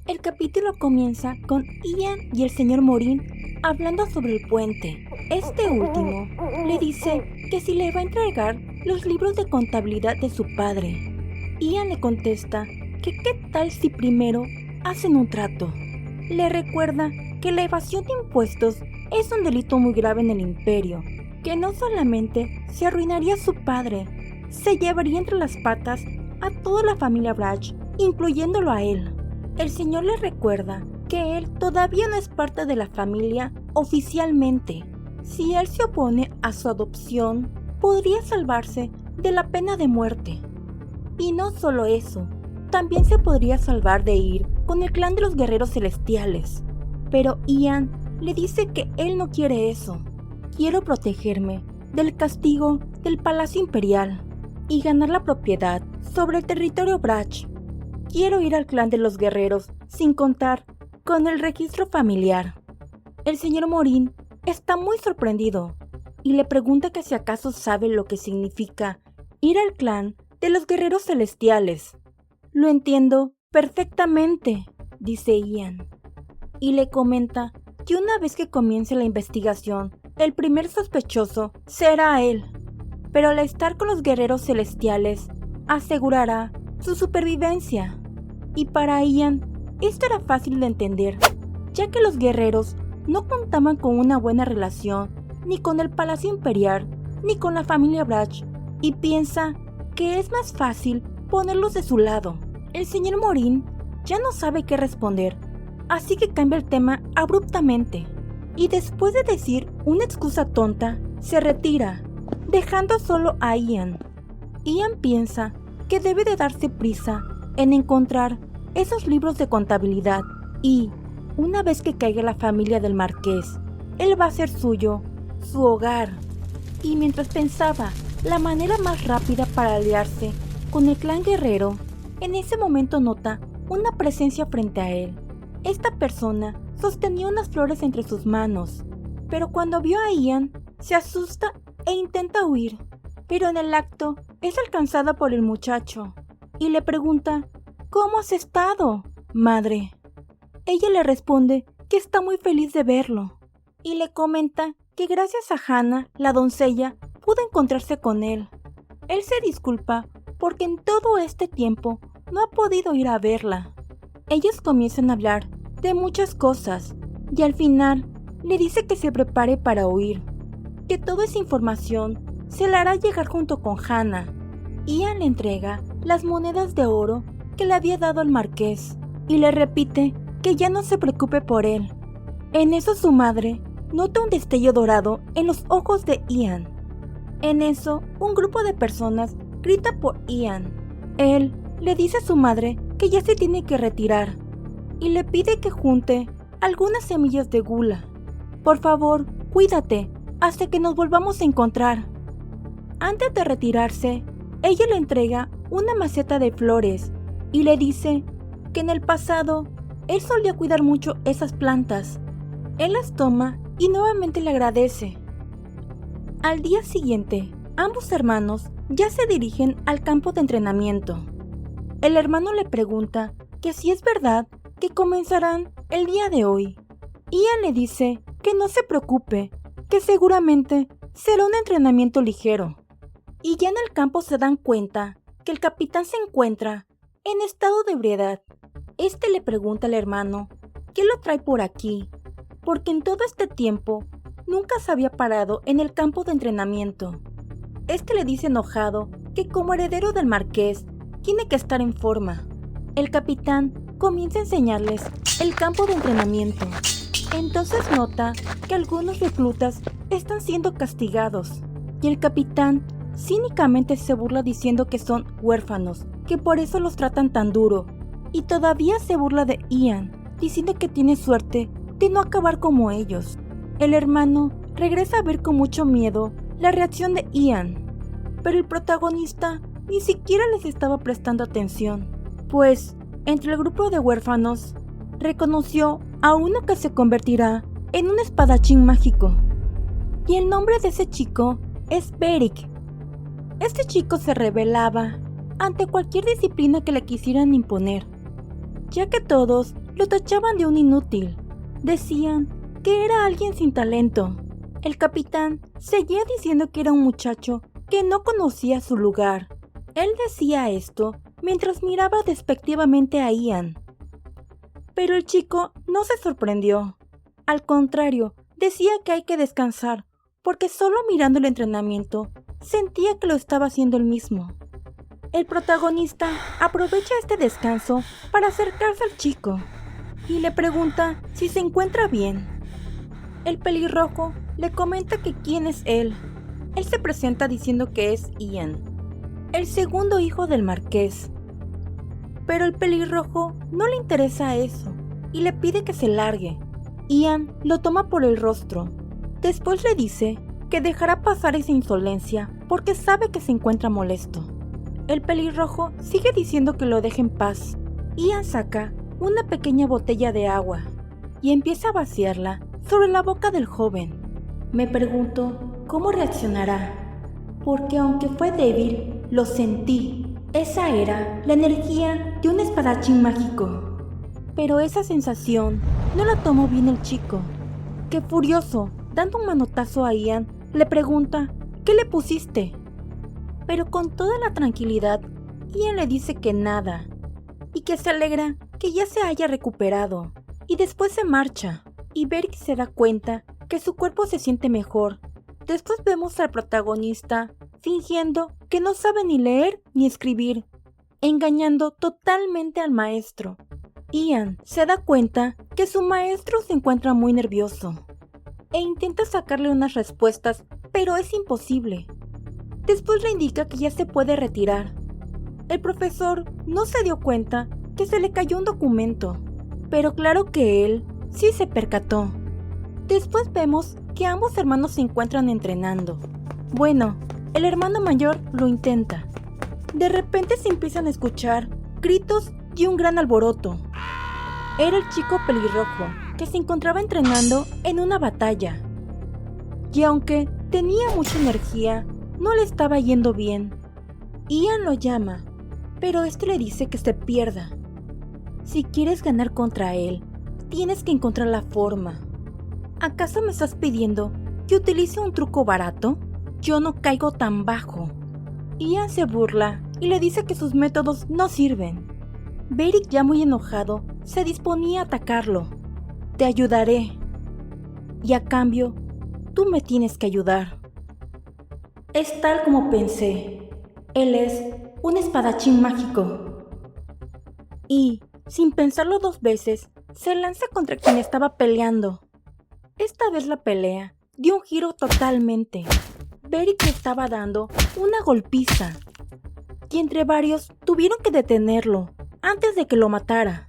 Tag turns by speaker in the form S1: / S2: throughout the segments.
S1: El capítulo comienza con Ian y el señor Morin hablando sobre el puente. Este último le dice que si le va a entregar los libros de contabilidad de su padre. Ian le contesta que qué tal si primero hacen un trato. Le recuerda que la evasión de impuestos es un delito muy grave en el imperio, que no solamente se arruinaría a su padre, se llevaría entre las patas a toda la familia Brach, incluyéndolo a él. El señor le recuerda que él todavía no es parte de la familia oficialmente. Si él se opone a su adopción, podría salvarse de la pena de muerte. Y no solo eso, también se podría salvar de ir con el clan de los guerreros celestiales. Pero Ian le dice que él no quiere eso. Quiero protegerme del castigo del Palacio Imperial y ganar la propiedad sobre el territorio Brach. Quiero ir al clan de los guerreros sin contar con el registro familiar. El señor Morin está muy sorprendido y le pregunta que si acaso sabe lo que significa ir al clan de los guerreros celestiales. Lo entiendo perfectamente, dice Ian, y le comenta que una vez que comience la investigación, el primer sospechoso será él, pero al estar con los guerreros celestiales, asegurará su supervivencia. Y para Ian, esto era fácil de entender, ya que los guerreros no contaban con una buena relación ni con el Palacio Imperial ni con la familia Brach, y piensa que es más fácil ponerlos de su lado. El señor Morin ya no sabe qué responder, así que cambia el tema abruptamente, y después de decir una excusa tonta, se retira, dejando solo a Ian. Ian piensa que debe de darse prisa en encontrar esos libros de contabilidad y, una vez que caiga la familia del marqués, él va a ser suyo, su hogar. Y mientras pensaba la manera más rápida para aliarse con el clan guerrero, en ese momento nota una presencia frente a él. Esta persona sostenía unas flores entre sus manos, pero cuando vio a Ian, se asusta e intenta huir, pero en el acto es alcanzada por el muchacho y le pregunta: ¿Cómo has estado, madre? Ella le responde que está muy feliz de verlo y le comenta que gracias a Hannah, la doncella, pudo encontrarse con él. Él se disculpa porque en todo este tiempo no ha podido ir a verla. Ellos comienzan a hablar de muchas cosas y al final le dice que se prepare para huir, que toda esa información se la hará llegar junto con Hannah. Ian le entrega las monedas de oro que le había dado al marqués y le repite que ya no se preocupe por él. En eso su madre nota un destello dorado en los ojos de Ian. En eso, un grupo de personas grita por Ian. Él le dice a su madre que ya se tiene que retirar y le pide que junte algunas semillas de gula. Por favor, cuídate hasta que nos volvamos a encontrar. Antes de retirarse, ella le entrega una maceta de flores y le dice que en el pasado él solía cuidar mucho esas plantas. Él las toma y nuevamente le agradece. Al día siguiente, ambos hermanos ya se dirigen al campo de entrenamiento. El hermano le pregunta que si es verdad que comenzarán el día de hoy. Ian le dice que no se preocupe, que seguramente será un entrenamiento ligero. Y ya en el campo se dan cuenta que el capitán se encuentra en estado de ebriedad. Este le pregunta al hermano qué lo trae por aquí, porque en todo este tiempo nunca se había parado en el campo de entrenamiento. Este le dice enojado que como heredero del marqués tiene que estar en forma. El capitán comienza a enseñarles el campo de entrenamiento. Entonces nota que algunos reclutas están siendo castigados y el capitán cínicamente se burla diciendo que son huérfanos, que por eso los tratan tan duro, y todavía se burla de Ian, diciendo que tiene suerte de no acabar como ellos. El hermano regresa a ver con mucho miedo la reacción de Ian, pero el protagonista ni siquiera les estaba prestando atención, pues entre el grupo de huérfanos reconoció a uno que se convertirá en un espadachín mágico, y el nombre de ese chico es Beric. Este chico se rebelaba ante cualquier disciplina que le quisieran imponer, ya que todos lo tachaban de un inútil. Decían que era alguien sin talento. El capitán seguía diciendo que era un muchacho que no conocía su lugar. Él decía esto mientras miraba despectivamente a Ian. Pero el chico no se sorprendió. Al contrario, decía que hay que descansar, porque solo mirando el entrenamiento sentía que lo estaba haciendo él mismo. El protagonista aprovecha este descanso para acercarse al chico y le pregunta si se encuentra bien. El pelirrojo le comenta que quién es él. Él se presenta diciendo que es Ian, el segundo hijo del marqués. Pero el pelirrojo no le interesa eso y le pide que se largue. Ian lo toma por el rostro. Después le dice que dejará pasar esa insolencia porque sabe que se encuentra molesto. El pelirrojo sigue diciendo que lo deje en paz. Ian saca una pequeña botella de agua y empieza a vaciarla sobre la boca del joven. Me pregunto cómo reaccionará, porque aunque fue débil, lo sentí. Esa era la energía de un espadachín mágico. Pero esa sensación no la tomó bien el chico, que furioso, dando un manotazo a Ian, le pregunta ¿qué le pusiste? Pero con toda la tranquilidad, Ian le dice que nada, y que se alegra que ya se haya recuperado, y después se marcha, y Beric se da cuenta que su cuerpo se siente mejor. Después vemos al protagonista fingiendo que no sabe ni leer ni escribir, engañando totalmente al maestro. Ian se da cuenta que su maestro se encuentra muy nervioso, e intenta sacarle unas respuestas, pero es imposible. Después le indica que ya se puede retirar. El profesor no se dio cuenta que se le cayó un documento, pero claro que él sí se percató. Después vemos que ambos hermanos se encuentran entrenando. Bueno, el hermano mayor lo intenta. De repente se empiezan a escuchar gritos y un gran alboroto. Era el chico pelirrojo que se encontraba entrenando en una batalla. Y aunque tenía mucha energía, no le estaba yendo bien. Ian lo llama, pero este le dice que se pierda. Si quieres ganar contra él, tienes que encontrar la forma. ¿Acaso me estás pidiendo que utilice un truco barato? Yo no caigo tan bajo. Ian se burla y le dice que sus métodos no sirven. Beric, ya muy enojado, se disponía a atacarlo. Te ayudaré. Y a cambio, tú me tienes que ayudar. Es tal como pensé. Él es un espadachín mágico. Y, sin pensarlo dos veces, se lanza contra quien estaba peleando. Esta vez la pelea dio un giro totalmente. Beric le estaba dando una golpiza, y entre varios tuvieron que detenerlo antes de que lo matara.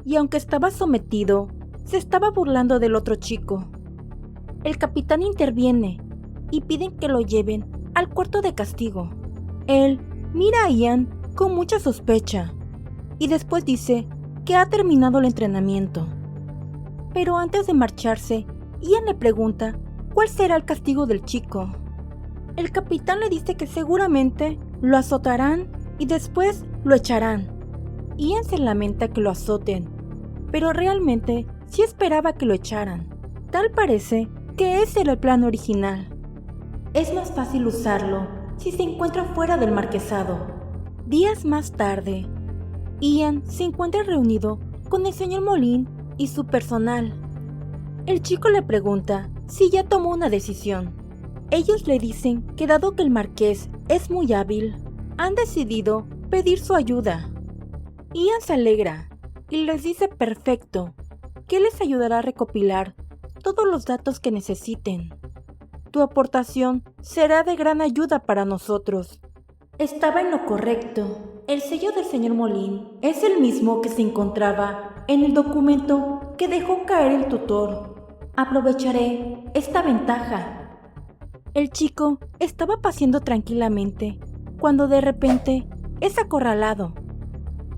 S1: Y aunque estaba sometido, se estaba burlando del otro chico. El capitán interviene y piden que lo lleven al cuarto de castigo. Él mira a Ian con mucha sospecha y después dice que ha terminado el entrenamiento. Pero antes de marcharse, Ian le pregunta cuál será el castigo del chico. El capitán le dice que seguramente lo azotarán y después lo echarán. Ian se lamenta que lo azoten, pero realmente sí esperaba que lo echaran. Tal parece que ese era el plan original. Es más fácil usarlo si se encuentra fuera del marquesado. Días más tarde, Ian se encuentra reunido con el señor Molin y su personal. El chico le pregunta si ya tomó una decisión. Ellos le dicen que dado que el marqués es muy hábil, han decidido pedir su ayuda. Ian se alegra y les dice perfecto, que les ayudará a recopilar todos los datos que necesiten. Tu aportación será de gran ayuda para nosotros. Estaba en lo correcto. El sello del señor Molin es el mismo que se encontraba en el documento que dejó caer el tutor. Aprovecharé esta ventaja. El chico estaba paseando tranquilamente cuando de repente es acorralado.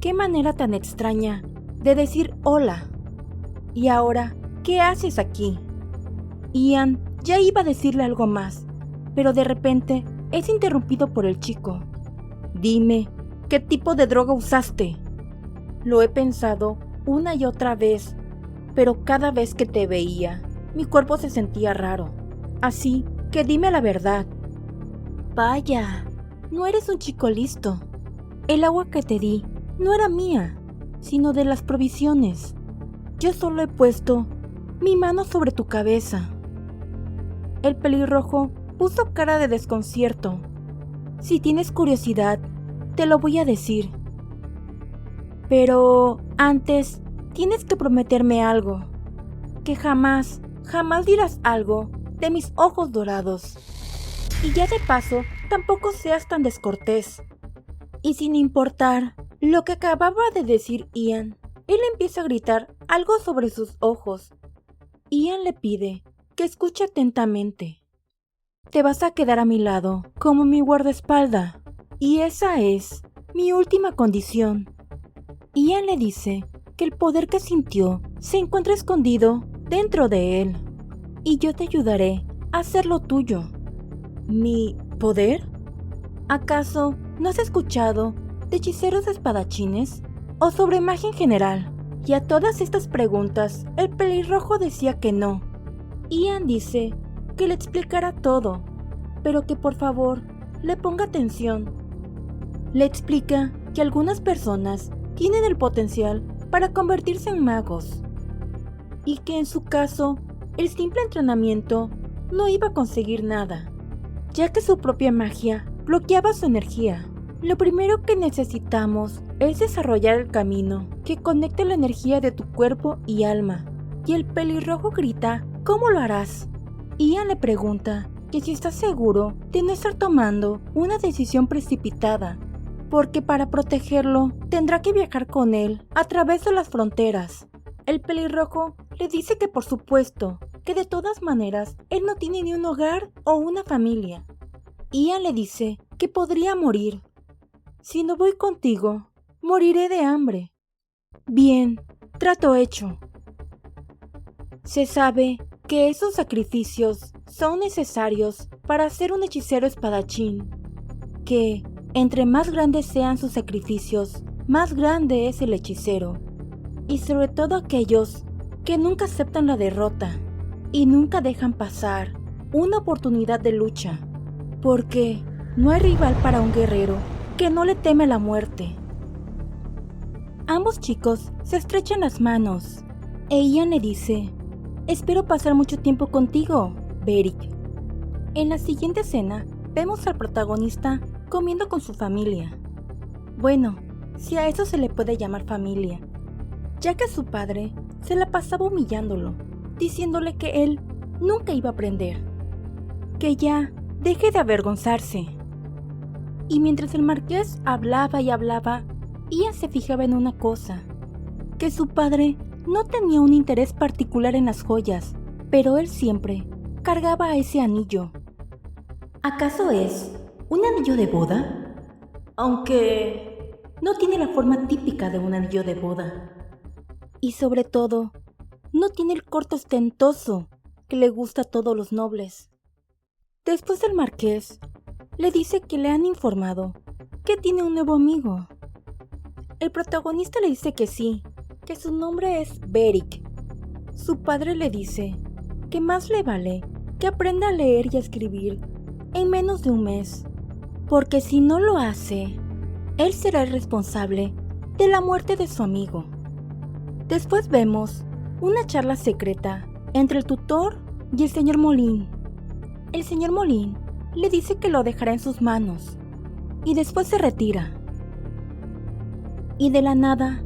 S1: ¡Qué manera tan extraña de decir hola! ¿Y ahora qué haces aquí? Ian ya iba a decirle algo más, pero de repente es interrumpido por el chico. Dime, ¿qué tipo de droga usaste? Lo he pensado una y otra vez, pero cada vez que te veía, mi cuerpo se sentía raro. Así que dime la verdad. Vaya, no eres un chico listo. El agua que te di no era mía, sino de las provisiones. Yo solo he puesto mi mano sobre tu cabeza. El pelirrojo puso cara de desconcierto. Si tienes curiosidad, te lo voy a decir. Pero antes, tienes que prometerme algo. Que jamás dirás algo de mis ojos dorados. Y ya de paso, tampoco seas tan descortés. Y sin importar lo que acababa de decir Ian, él empieza a gritar algo sobre sus ojos. Ian le pide que escuche atentamente. Te vas a quedar a mi lado como mi guardaespaldas, y esa es mi última condición. Ian le dice que el poder que sintió se encuentra escondido dentro de él, y yo te ayudaré a hacer lo tuyo. ¿Mi poder? ¿Acaso no has escuchado de hechiceros espadachines o sobre magia en general? Y a todas estas preguntas, el pelirrojo decía que no. Ian dice que le explicará todo, pero que por favor le ponga atención. Le explica que algunas personas tienen el potencial para convertirse en magos, y que en su caso, el simple entrenamiento no iba a conseguir nada, ya que su propia magia bloqueaba su energía. Lo primero que necesitamos es desarrollar el camino que conecte la energía de tu cuerpo y alma. Y el pelirrojo grita, ¿cómo lo harás? Ian le pregunta que si está seguro de no estar tomando una decisión precipitada, porque para protegerlo tendrá que viajar con él a través de las fronteras. El pelirrojo le dice que por supuesto, que de todas maneras él no tiene ni un hogar o una familia. Ian le dice que podría morir. Si no voy contigo, moriré de hambre. Bien, trato hecho. Se sabe que esos sacrificios son necesarios para ser un hechicero espadachín, que entre más grandes sean sus sacrificios, más grande es el hechicero, y sobre todo aquellos que nunca aceptan la derrota y nunca dejan pasar una oportunidad de lucha, porque no hay rival para un guerrero que no le teme la muerte. Ambos chicos se estrechan las manos, e Ian le dice, espero pasar mucho tiempo contigo, Beric. En la siguiente escena, vemos al protagonista comiendo con su familia. Bueno, si a eso se le puede llamar familia, ya que su padre se la pasaba humillándolo, diciéndole que él nunca iba a aprender, que ya deje de avergonzarse. Y mientras el marqués hablaba y hablaba, Ian se fijaba en una cosa, que su padre no tenía un interés particular en las joyas, pero él siempre cargaba ese anillo. ¿Acaso es un anillo de boda? Aunque no tiene la forma típica de un anillo de boda. Y sobre todo, no tiene el corte ostentoso que le gusta a todos los nobles. Después el marqués le dice que le han informado que tiene un nuevo amigo. El protagonista le dice que sí, que su nombre es Beric. Su padre le dice que más le vale que aprenda a leer y a escribir en menos de un mes, porque si no lo hace, él será el responsable de la muerte de su amigo. Después vemos una charla secreta entre el tutor y el señor Molin. El señor Molin le dice que lo dejará en sus manos y después se retira. Y de la nada,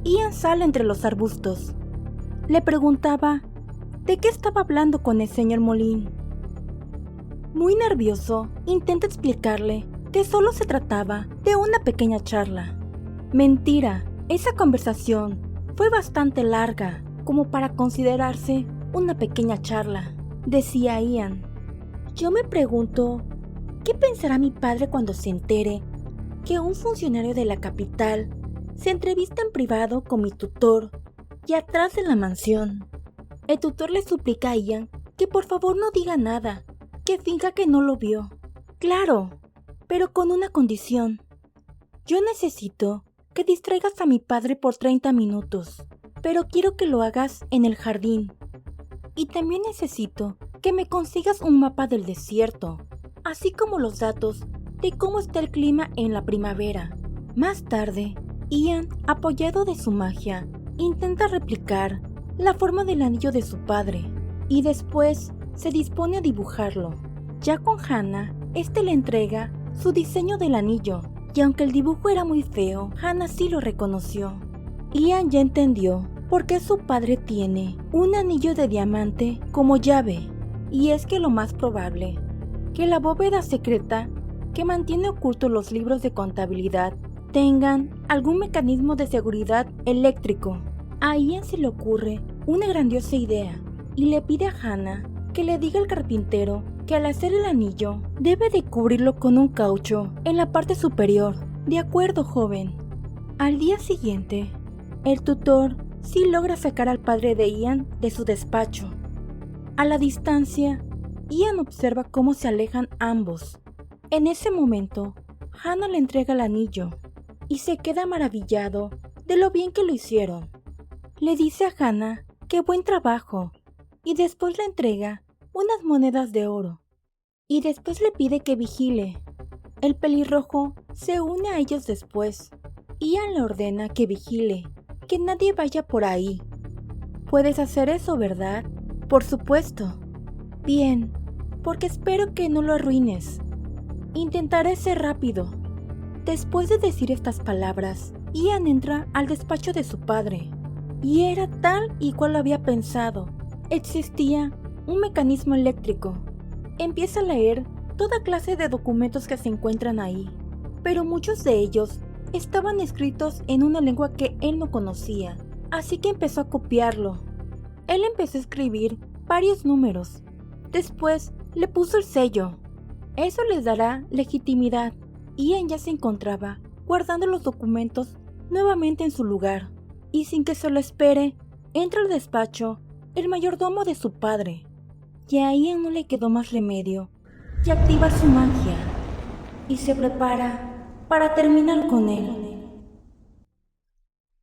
S1: Ian sale entre los arbustos. Le preguntaba de qué estaba hablando con el señor Molin. Muy nervioso, intenta explicarle que solo se trataba de una pequeña charla. Mentira, esa conversación fue bastante larga como para considerarse una pequeña charla, decía Ian. Yo me pregunto, ¿qué pensará mi padre cuando se entere que un funcionario de la capital se entrevista en privado con mi tutor y atrás de la mansión? El tutor le suplica a Ian que por favor no diga nada, que finja que no lo vio. Claro, pero con una condición. Yo necesito que distraigas a mi padre por 30 minutos. pero quiero que lo hagas en el jardín. Y también necesito que me consigas un mapa del desierto, así como los datos de cómo está el clima en la primavera. Más tarde, Ian, apoyado de su magia, intenta replicar la forma del anillo de su padre y después se dispone a dibujarlo. Ya con Hannah, le entrega su diseño del anillo y aunque el dibujo era muy feo, Hannah sí lo reconoció. Ian ya entendió por qué su padre tiene un anillo de diamante como llave, y es que lo más probable que la bóveda secreta que mantiene ocultos los libros de contabilidad tengan algún mecanismo de seguridad eléctrico. A Ian se le ocurre una grandiosa idea y le pide a Hannah que le diga al carpintero que al hacer el anillo debe de cubrirlo con un caucho en la parte superior. De acuerdo, joven. Al día siguiente, el tutor sí logra sacar al padre de Ian de su despacho. A la distancia, Ian observa cómo se alejan ambos. En ese momento, Hannah le entrega el anillo y se queda maravillado de lo bien que lo hicieron. Le dice a Hannah que buen trabajo y después le entrega unas monedas de oro y después le pide que vigile. El pelirrojo se une a ellos después. Ian le ordena que vigile, que nadie vaya por ahí. Puedes hacer eso, ¿verdad? Por supuesto. Bien, porque espero que no lo arruines. Intentaré ser rápido. Después de decir estas palabras, Ian entra al despacho de su padre. Y era tal y cual lo había pensado. Existía un mecanismo eléctrico. Empieza a leer toda clase de documentos que se encuentran ahí, pero muchos de ellos estaban escritos en una lengua que él no conocía, así que empezó a copiarlo. Él empezó a escribir varios números. Después le puso el sello. Eso les dará legitimidad. Ian ya se encontraba guardando los documentos nuevamente en su lugar, y sin que se lo espere, entra al despacho el mayordomo de su padre. Y a Ian no le quedó más remedio que activar su magia y se prepara para terminar con él.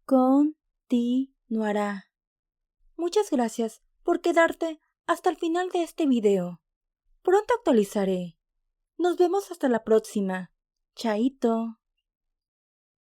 S1: Continuará. Muchas gracias por quedarte hasta el final de este video. Pronto actualizaré. Nos vemos hasta la próxima. Chaito.